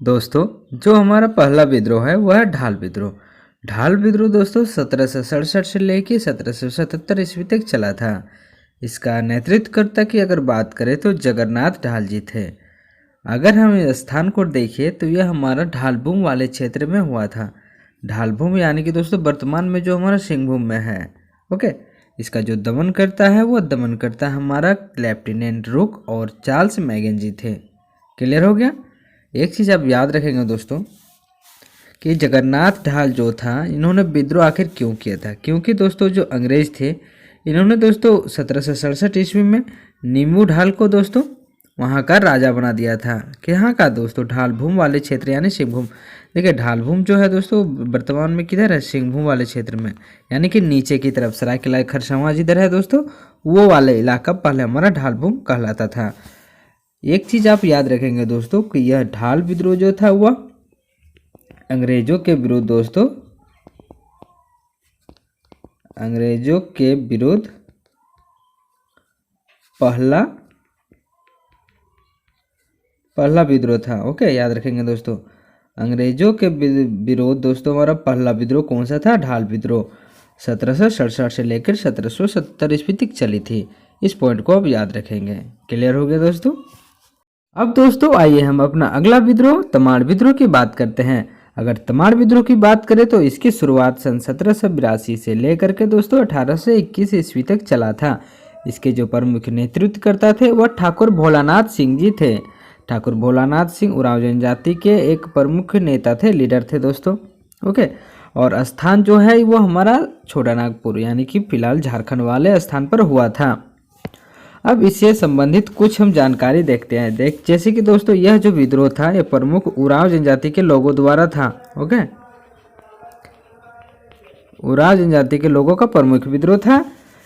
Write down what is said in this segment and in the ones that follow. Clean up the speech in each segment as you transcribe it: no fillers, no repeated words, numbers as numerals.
दोस्तों, जो हमारा पहला विद्रोह है वह है ढाल विद्रोह। ढाल विद्रोह दोस्तों 1767 से लेकर 1777 ईस्वी तक चला था। इसका नेतृत्वकर्ता की अगर बात करें तो जगन्नाथ ढाल जी थे। अगर हम इस स्थान को देखें तो यह हमारा ढालभूम वाले क्षेत्र में हुआ था। ढालभूम यानी कि दोस्तों वर्तमान में जो हमारा सिंहभूम में है। ओके, इसका जो दमन करता है वह दमन करता हमारा लेफ्टिनेंट रुक और चार्ल्स मैगेंजी थे। क्लियर हो गया। एक चीज़ आप याद रखेंगे दोस्तों कि जगन्नाथ ढाल जो था इन्होंने विद्रोह आखिर क्यों किया था, क्योंकि दोस्तों जो अंग्रेज थे इन्होंने दोस्तों 1767 ईस्वी में नीमू ढाल को दोस्तों वहाँ का राजा बना दिया था। कि यहाँ का दोस्तों ढालभूम वाले क्षेत्र यानी सिंहभूम। देखिए ढालभूम जो है दोस्तों वर्तमान में किधर है, सिंहभूम वाले क्षेत्र में, यानी कि नीचे की तरफ सरायकेला खरसावां जिधर है दोस्तों वो वाले इलाका पहले हमारा ढालभूम कहलाता था। एक चीज आप याद रखेंगे दोस्तों कि यह ढाल विद्रोह जो था वह अंग्रेजों के विरुद्ध दोस्तों अंग्रेजों के विरुद्ध पहला विद्रोह था। ओके, याद रखेंगे दोस्तों अंग्रेजों के विरोध दोस्तों हमारा पहला विद्रोह कौन सा था, ढाल विद्रोह 1767 से लेकर 1770 ईस्वी तक चली थी। इस पॉइंट को आप याद रखेंगे। क्लियर हो गया दोस्तों। अब दोस्तों आइए हम अपना अगला विद्रोह तमाड़ विद्रोह की बात करते हैं। अगर तमाड़ विद्रोह की बात करें तो इसकी शुरुआत सन 1782 से लेकर के दोस्तों 1821 ईस्वी तक चला था। इसके जो प्रमुख नेतृत्वकर्ता थे वह ठाकुर भोलानाथ सिंह जी थे। ठाकुर भोलानाथ सिंह उरांव जनजाति के एक प्रमुख नेता थे, लीडर थे दोस्तों। ओके, और स्थान जो है वो हमारा छोटा नागपुर यानी कि फिलहाल झारखंड वाले स्थान पर हुआ था। अब इससे संबंधित कुछ हम जानकारी देखते हैं। जैसे कि दोस्तों यह जो विद्रोह था यह प्रमुख उरांव जनजाति के लोगों द्वारा था। ओके, उरांव जनजाति के लोगों का प्रमुख विद्रोह था।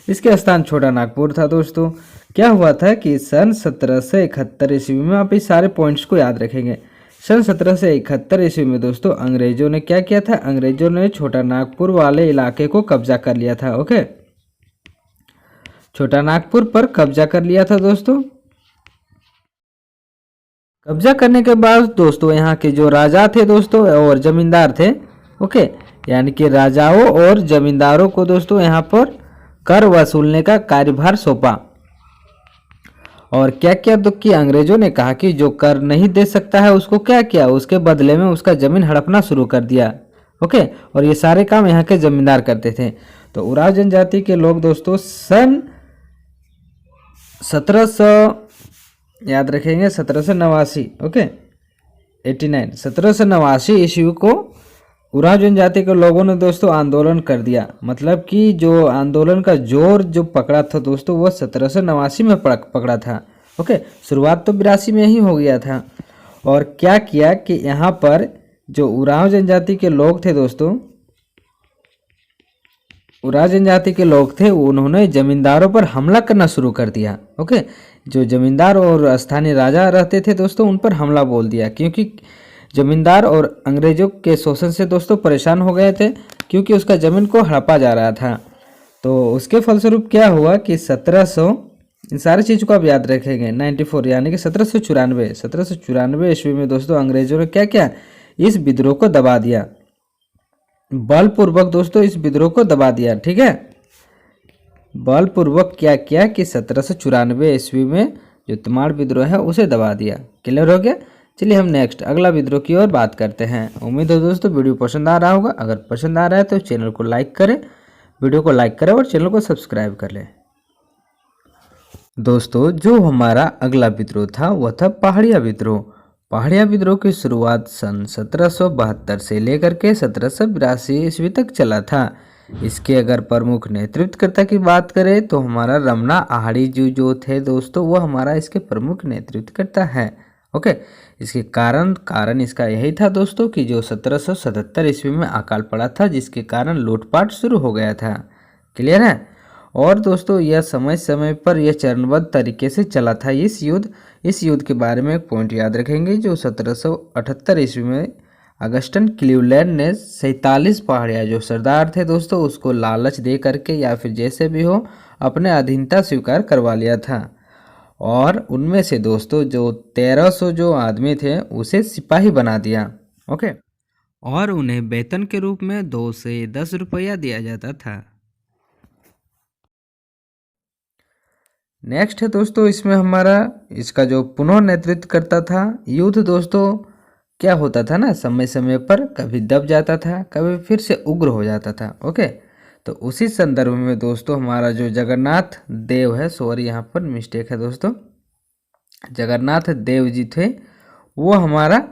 इसके स्थान छोटा नागपुर था। दोस्तों क्या हुआ था कि सन 1771 ईस्वी में, आप इस सारे पॉइंट्स को याद रखेंगे, सन 1771 ईस्वी में दोस्तों अंग्रेजों ने क्या किया था, अंग्रेजों ने छोटा नागपुर वाले इलाके को कब्जा कर लिया था। ओके, छोटा नागपुर पर कब्जा कर लिया था दोस्तों। कब्जा करने के बाद दोस्तों यहाँ के जो राजा थे दोस्तों और जमींदार थे, ओके, यानी कि राजाओं और जमींदारों को दोस्तों यहाँ पर कर वसूलने का कार्यभार सौंपा। और क्या किया तो कि अंग्रेजों ने कहा कि जो कर नहीं दे सकता है उसको क्या किया, उसके बदले में उसका जमीन हड़पना शुरू कर दिया। ओके, और ये सारे काम यहाँ के जमींदार करते थे। तो उरांव जनजाति के लोग दोस्तों सन 1700 याद रखेंगे 1789 ओके 89 1789 ईस्वी को उरांव जनजाति के लोगों ने दोस्तों आंदोलन कर दिया। मतलब कि जो आंदोलन का जोर जो पकड़ा था दोस्तों वह 1789 में पकड़ा था। ओके, शुरुआत तो 82 में ही हो गया था। और क्या किया कि यहाँ पर जो उरांव जनजाति के लोग थे दोस्तों, उरांव जनजाति के लोग थे उन्होंने जमींदारों पर हमला करना शुरू कर दिया। ओके, जो जमींदार और स्थानीय राजा रहते थे दोस्तों उन पर हमला बोल दिया, क्योंकि जमींदार और अंग्रेजों के शोषण से दोस्तों परेशान हो गए थे, क्योंकि उसका जमीन को हड़पा जा रहा था। तो उसके फलस्वरूप क्या हुआ कि 1700 इन सारी चीज़ों को आप याद रखेंगे 94 यानी कि 1794 ईस्वी में दोस्तों अंग्रेजों ने क्या किया, इस विद्रोह को दबा दिया, बलपूर्वक दोस्तों इस विद्रोह को दबा दिया। ठीक है, बलपूर्वक क्या किया कि 1794 ईस्वी में जो तमाड़ विद्रोह है उसे दबा दिया। क्लियर हो गया। चलिए हम नेक्स्ट अगला विद्रोह की ओर बात करते हैं। उम्मीद है दोस्तों वीडियो पसंद आ रहा होगा। अगर पसंद आ रहा है तो चैनल को लाइक करें, वीडियो को लाइक करें और चैनल को सब्सक्राइब कर लें। दोस्तों जो हमारा अगला विद्रोह था वह था पहाड़िया विद्रोह। पहाड़िया विद्रोह की शुरुआत सन 1772 से लेकर के 1782 ईस्वी तक चला था। इसके अगर प्रमुख नेतृत्वकर्ता की बात करें तो हमारा रमना आहाड़ी जी जो थे दोस्तों वह हमारा इसके प्रमुख नेतृत्वकर्ता है। ओके, इसके कारण इसका यही था दोस्तों कि जो 1777 ईस्वी में अकाल पड़ा था, जिसके कारण लूटपाट शुरू हो गया था। क्लियर है। और दोस्तों यह समय समय पर यह चरणबद्ध तरीके से चला था। इस युद्ध के बारे में एक पॉइंट याद रखेंगे, जो 1778 ईस्वी में अगस्टन क्लीवलैंड ने 47 पहाड़िया जो सरदार थे दोस्तों उसको लालच दे करके या फिर जैसे भी हो अपने अधीनता स्वीकार करवा लिया था। और उनमें से दोस्तों जो 1300 जो आदमी थे उसे सिपाही बना दिया। ओके, और उन्हें वेतन के रूप में 2 से 10 रुपया दिया जाता था। नेक्स्ट है दोस्तों, इसमें हमारा इसका जो पुनः नेतृत्व करता था। युद्ध दोस्तों क्या होता था ना, समय समय पर कभी दब जाता था, कभी फिर से उग्र हो जाता था। ओके, तो उसी संदर्भ में दोस्तों हमारा जो जगन्नाथ देव है, सॉरी यहाँ पर मिस्टेक है दोस्तों, जगन्नाथ देव जी थे, वो हमारा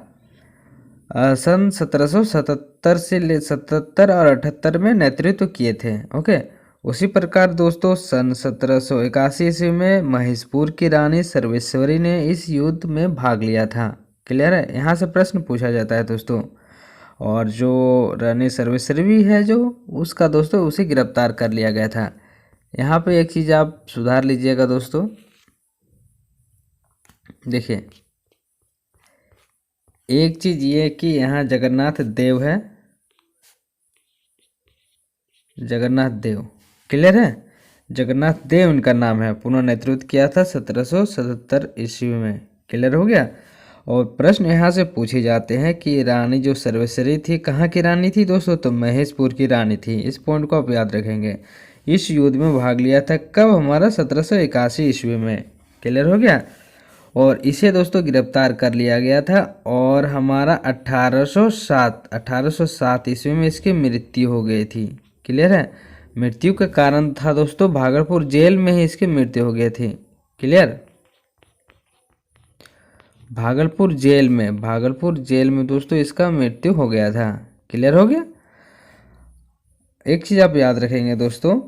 सन 1777 से 77 और 78 में नेतृत्व किए थे। ओके, उसी प्रकार दोस्तों सन 1781 ईस्वी में महेशपुर की रानी सर्वेश्वरी ने इस युद्ध में भाग लिया था। क्लियर है, यहाँ से प्रश्न पूछा जाता है दोस्तों। और जो रानी सर्वेश्वरी है जो उसका दोस्तों उसे गिरफ्तार कर लिया गया था। यहाँ पे एक चीज़ आप सुधार लीजिएगा दोस्तों, देखिए एक चीज़ ये कि यहाँ जगन्नाथ देव है, जगन्नाथ देव, क्लियर है, जगन्नाथ देव इनका नाम है, पुनः नेतृत्व किया था 1777 ईस्वी में। क्लियर हो गया। और प्रश्न यहाँ से पूछे जाते हैं कि रानी जो सर्वेश्वरी थी कहाँ की रानी थी दोस्तों, तो महेशपुर की रानी थी। इस पॉइंट को आप याद रखेंगे। इस युद्ध में भाग लिया था कब, हमारा 1781 ईस्वी में। क्लियर हो गया। और इसे दोस्तों गिरफ्तार कर लिया गया था और हमारा 1807 ईस्वी में इसकी मृत्यु हो गई थी। क्लियर है, मृत्यु का कारण था दोस्तों भागलपुर जेल में ही इसकी मृत्यु हो गई थी। क्लियर, भागलपुर जेल में दोस्तों इसका मृत्यु हो गया था। क्लियर हो गया। एक चीज़ आप याद रखेंगे दोस्तों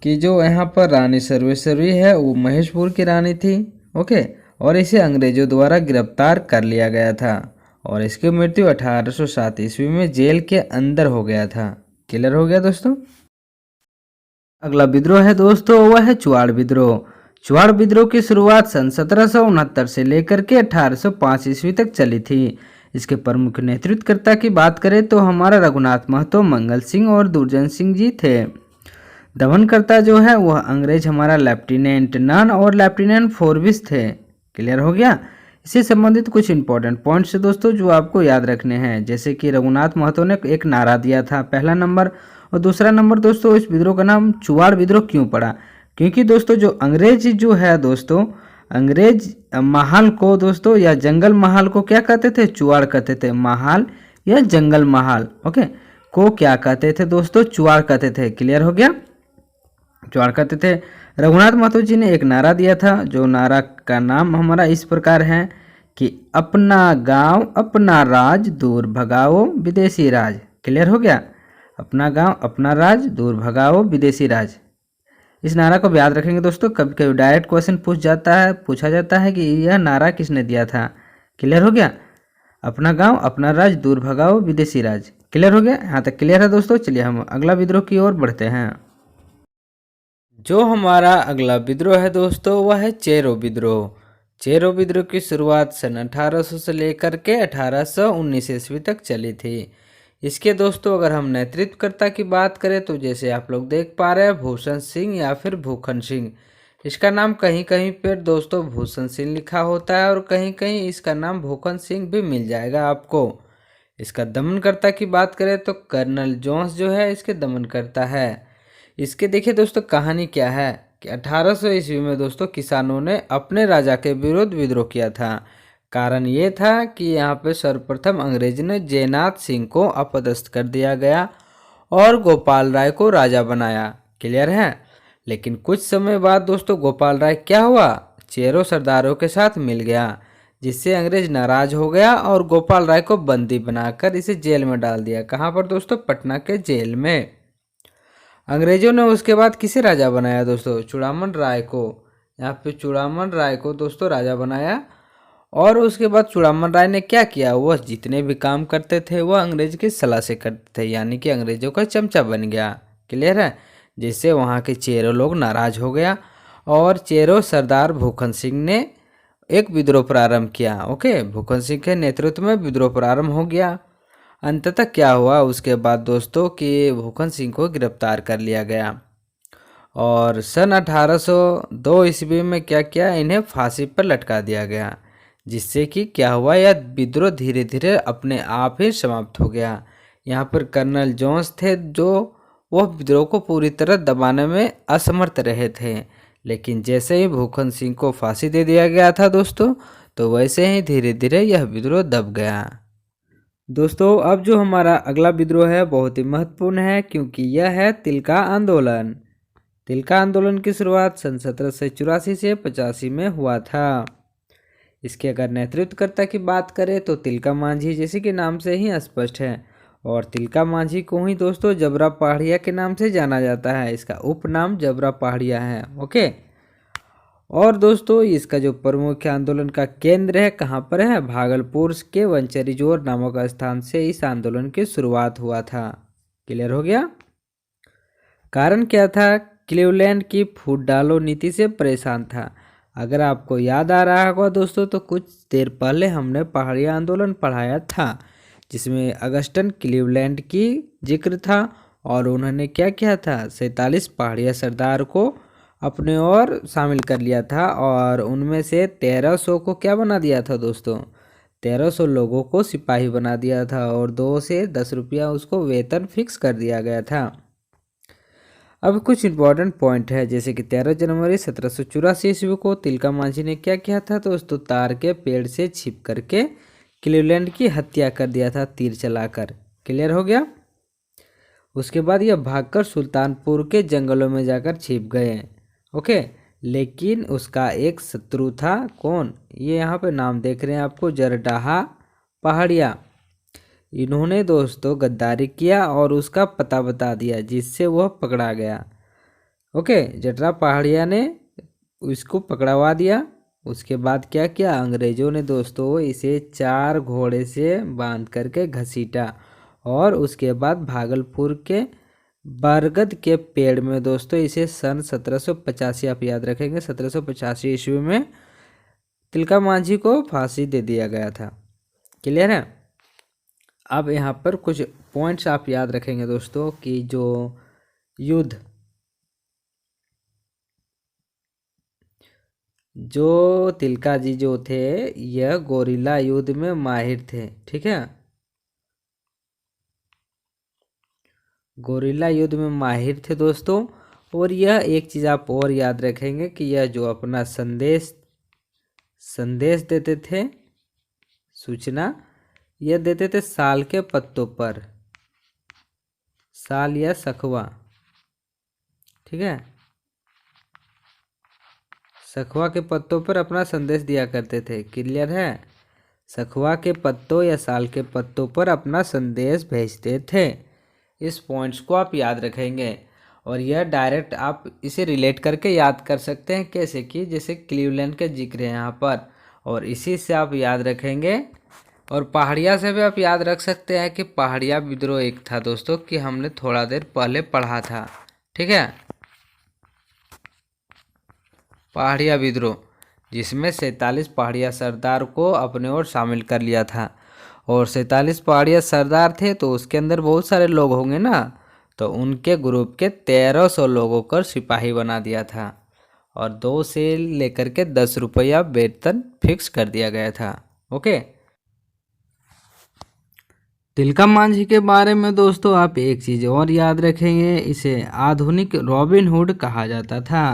कि जो यहाँ पर रानी सर्वेश्वरी है वो महेशपुर की रानी थी। ओके, और इसे अंग्रेजों द्वारा गिरफ्तार कर लिया गया था और इसकी मृत्यु 1807 ईस्वी में जेल के अंदर हो गया था। क्लियर हो गया दोस्तों। अगला विद्रोह है दोस्तों, वह है चुआड़ विद्रोह। चुआड़ विद्रोह की शुरुआत सन 1769 से लेकर के 1805 ईस्वी तक चली थी। इसके प्रमुख नेतृत्वकर्ता की बात करें तो हमारा रघुनाथ महतो, मंगल सिंह और दुर्जन सिंह जी थे। दमनकर्ता जो है वह अंग्रेज हमारा लेफ्टिनेंट नन और लेफ्टिनेंट फोर्बिस थे। क्लियर हो गया। इससे संबंधित कुछ इंपॉर्टेंट पॉइंट्स दोस्तों जो आपको याद रखने हैं, जैसे कि रघुनाथ महतो ने एक नारा दिया था, पहला नंबर। और दूसरा नंबर दोस्तों, इस विद्रोह का नाम चुआड़ विद्रोह क्यों पड़ा, क्योंकि दोस्तों जो अंग्रेज जो है दोस्तों, अंग्रेज महाल को दोस्तों या जंगल महाल को क्या कहते थे, चुआड़ कहते थे। महाल या जंगल महाल ओके को क्या कहते थे दोस्तों, चुआड़ कहते थे। क्लियर हो गया, चुआड़ कहते थे। रघुनाथ महतो जी ने एक नारा दिया था, जो नारा का नाम हमारा इस प्रकार है कि अपना गांव अपना राज दूर भगाओ विदेशी राज। क्लियर हो गया, अपना गांव अपना राज दूर भगाओ विदेशी राज। इस नारा को याद रखेंगे दोस्तों। कभी कभी डायरेक्ट क्वेश्चन पूछा जाता है कि यह नारा किसने दिया था। क्लियर हो गया, अपना गांव अपना राज दूर भगाओ विदेशी राज। क्लियर हो गया, यहाँ तक क्लियर है दोस्तों। चलिए हम अगला विद्रोह की ओर बढ़ते हैं। जो हमारा अगला विद्रोह है दोस्तों वह है चेरो विद्रोह। चेरो विद्रोह की शुरुआत सन 1800 से लेकर के 1819 ईस्वी तक चली थी। इसके दोस्तों अगर हम नेतृत्वकर्ता की बात करें तो जैसे आप लोग देख पा रहे हैं भूषण सिंह या फिर भूखन सिंह। इसका नाम कहीं कहीं पर दोस्तों भूषण सिंह लिखा होता है और कहीं कहीं इसका नाम भूखन सिंह भी मिल जाएगा आपको। इसका दमनकर्ता की बात करें तो कर्नल जोन्स जो है इसके दमनकर्ता है। इसके देखिए दोस्तों कहानी क्या है कि 1800 ईस्वी में दोस्तों किसानों ने अपने राजा के विरुद्ध विद्रोह किया था। कारण ये था कि यहाँ पे सर्वप्रथम अंग्रेज ने जयनाथ सिंह को अपदस्थ कर दिया गया और गोपाल राय को राजा बनाया। क्लियर है। लेकिन कुछ समय बाद दोस्तों गोपाल राय क्या हुआ, चेरो सरदारों के साथ मिल गया, जिससे अंग्रेज नाराज हो गया और गोपाल राय को बंदी बनाकर इसे जेल में डाल दिया। कहाँ पर दोस्तों, पटना के जेल में। अंग्रेजों ने उसके बाद किसे राजा बनाया दोस्तों, चूड़ामन राय को। यहाँ पे चूड़ामन राय को दोस्तों राजा बनाया और उसके बाद चूड़ामन राय ने क्या किया, वह जितने भी काम करते थे वह अंग्रेज की सलाह से करते थे, यानी कि अंग्रेजों का चमचा बन गया। क्लियर है। जिससे वहाँ के चेरो लोग नाराज हो गया और चेरो सरदार भूखन सिंह ने एक विद्रोह प्रारंभ किया। ओके, भूखन सिंह के नेतृत्व में विद्रोह प्रारंभ हो गया। अंततः क्या हुआ उसके बाद दोस्तों कि भूखन सिंह को गिरफ्तार कर लिया गया और सन 1802 ईस्वी में क्या किया, इन्हें फांसी पर लटका दिया गया, जिससे कि क्या हुआ, यह विद्रोह धीरे धीरे अपने आप ही समाप्त हो गया। यहाँ पर कर्नल जोन्स थे जो वह विद्रोह को पूरी तरह दबाने में असमर्थ रहे थे, लेकिन जैसे ही भूखन सिंह को फांसी दे दिया गया था दोस्तों, तो वैसे ही धीरे धीरे यह विद्रोह दब गया। दोस्तों अब जो हमारा अगला विद्रोह है बहुत ही महत्वपूर्ण है, क्योंकि यह है तिलका आंदोलन। तिलका आंदोलन की शुरुआत सन 1784 से 85 में हुआ था। इसके अगर नेतृत्वकर्ता की बात करें तो तिलका मांझी, जैसे कि नाम से ही स्पष्ट है, और तिलका मांझी को ही दोस्तों जबरा पहाड़िया के नाम से जाना जाता है। इसका उपनाम जबरा पहाड़िया है। ओके, और दोस्तों इसका जो प्रमुख आंदोलन का केंद्र है कहाँ पर है, भागलपुर के वंचरीजोर नामक स्थान से इस आंदोलन की शुरुआत हुआ था। क्लियर हो गया। कारण क्या था, क्लीवलैंड की फूट डालो नीति से परेशान था। अगर आपको याद आ रहा होगा दोस्तों, तो कुछ देर पहले हमने पहाड़ी आंदोलन पढ़ाया था, जिसमें अगस्टन क्लीवलैंड की जिक्र था, और उन्होंने क्या किया था, 47 पहाड़िया सरदार को अपने ओर शामिल कर लिया था, और उनमें से 1300 को क्या बना दिया था दोस्तों, 1300 लोगों को सिपाही बना दिया था, और 2 से 10 रुपया उसको वेतन फिक्स कर दिया गया था। अब कुछ इंपॉर्टेंट पॉइंट है, जैसे कि 13 जनवरी 1784 ईस्वी को तिलका मांझी ने क्या किया था दोस्तों, तार के पेड़ से छिप करके क्लीवलैंड की हत्या कर दिया था, तीर चलाकर। क्लियर हो गया। उसके बाद यह भागकर सुल्तानपुर के जंगलों में जाकर छिप गए। ओके, लेकिन उसका एक शत्रु था, कौन, ये यहाँ पे नाम देख रहे हैं आपको, जरडाहा पहाड़िया। इन्होंने दोस्तों गद्दारी किया और उसका पता बता दिया, जिससे वह पकड़ा गया। ओके, जटरा पहाड़िया ने इसको पकड़वा दिया। उसके बाद क्या किया, अंग्रेजों ने दोस्तों इसे 4 घोड़े से बांध करके घसीटा, और उसके बाद भागलपुर के बरगद के पेड़ में दोस्तों इसे सन 1785, आप याद रखेंगे 1785 ईस्वी में तिलका मांझी को फांसी दे दिया गया था। क्लियर है। अब यहाँ पर कुछ पॉइंट्स आप याद रखेंगे दोस्तों, कि जो तिलका जी जो थे, यह गोरिल्ला युद्ध में माहिर थे। ठीक है, गोरिल्ला युद्ध में माहिर थे दोस्तों। और यह एक चीज़ आप और याद रखेंगे कि यह जो अपना संदेश देते थे, सूचना यह देते थे साल के पत्तों पर, साल या सखुआ। ठीक है, सखुआ के पत्तों पर अपना संदेश दिया करते थे। क्लियर है, सखुआ के पत्तों या साल के पत्तों पर अपना संदेश भेजते थे। इस पॉइंट्स को आप याद रखेंगे, और यह डायरेक्ट आप इसे रिलेट करके याद कर सकते हैं, कैसे कि जैसे क्लीवलैंड का जिक्र है यहाँ पर, और इसी से आप याद रखेंगे। और पहाड़िया से भी आप याद रख सकते हैं कि पहाड़िया विद्रोह एक था दोस्तों, कि हमने थोड़ा देर पहले पढ़ा था। ठीक है, पहाड़िया विद्रोह, जिसमें 47 पहाड़िया सरदार को अपने ओर शामिल कर लिया था, और 47 पहाड़िया सरदार थे तो उसके अंदर बहुत सारे लोग होंगे ना, तो उनके ग्रुप के 1300 लोगों को सिपाही बना दिया था, और 2 से लेकर के 10 रुपया वेतन फिक्स कर दिया गया था। ओके, तिलका मांझी के बारे में दोस्तों आप एक चीज़ और याद रखेंगे, इसे आधुनिक रॉबिन हुड कहा जाता था।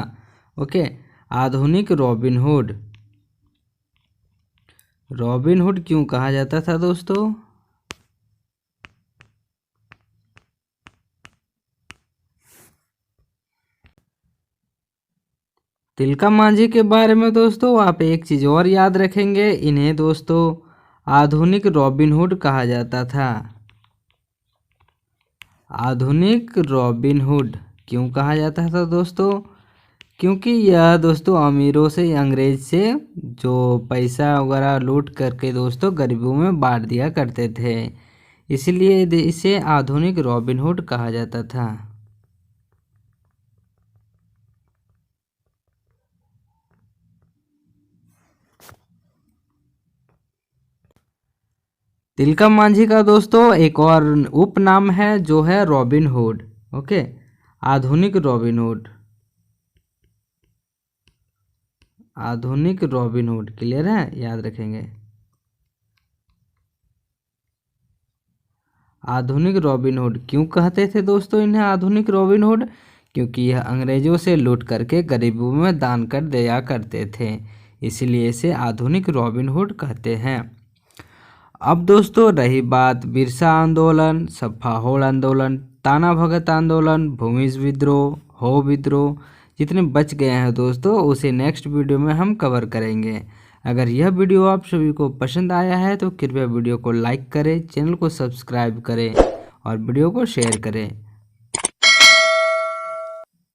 ओके, आधुनिक रॉबिन हुड। रॉबिन हुड क्यों कहा जाता था दोस्तों, तिलका मांझी के बारे में दोस्तों आप एक चीज़ और याद रखेंगे, इन्हें दोस्तों आधुनिक रॉबिन हुड कहा जाता था। आधुनिक रॉबिन हुड क्यों कहा जाता था दोस्तों, क्योंकि यह दोस्तों अमीरों से, अंग्रेज से जो पैसा वगैरह लूट करके दोस्तों गरीबों में बांट दिया करते थे, इसलिए इसे आधुनिक रॉबिन हुड कहा जाता था। तिलका मांझी का दोस्तों एक और उपनाम है जो है रॉबिन हुड। ओके, आधुनिक रॉबिन हुड। आधुनिक रॉबिनहुड। क्लियर है, याद रखेंगे। आधुनिक रॉबिनहुड क्यों कहते थे दोस्तों इन्हें आधुनिक रॉबिनहुड? क्योंकि यह अंग्रेजों से लूट करके गरीबों में दान कर दिया करते थे, इसलिए इसे आधुनिक रॉबिनहुड कहते हैं। अब दोस्तों रही बात बिरसा आंदोलन, सफाहोड़ आंदोलन, ताना भगत आंदोलन, भूमिज विद्रोह, हो विद्रोह, जितने बच गए हैं दोस्तों उसे नेक्स्ट वीडियो में हम कवर करेंगे। अगर यह वीडियो आप सभी को पसंद आया है तो कृपया वीडियो को लाइक करें, चैनल को सब्सक्राइब करें और वीडियो को शेयर करें।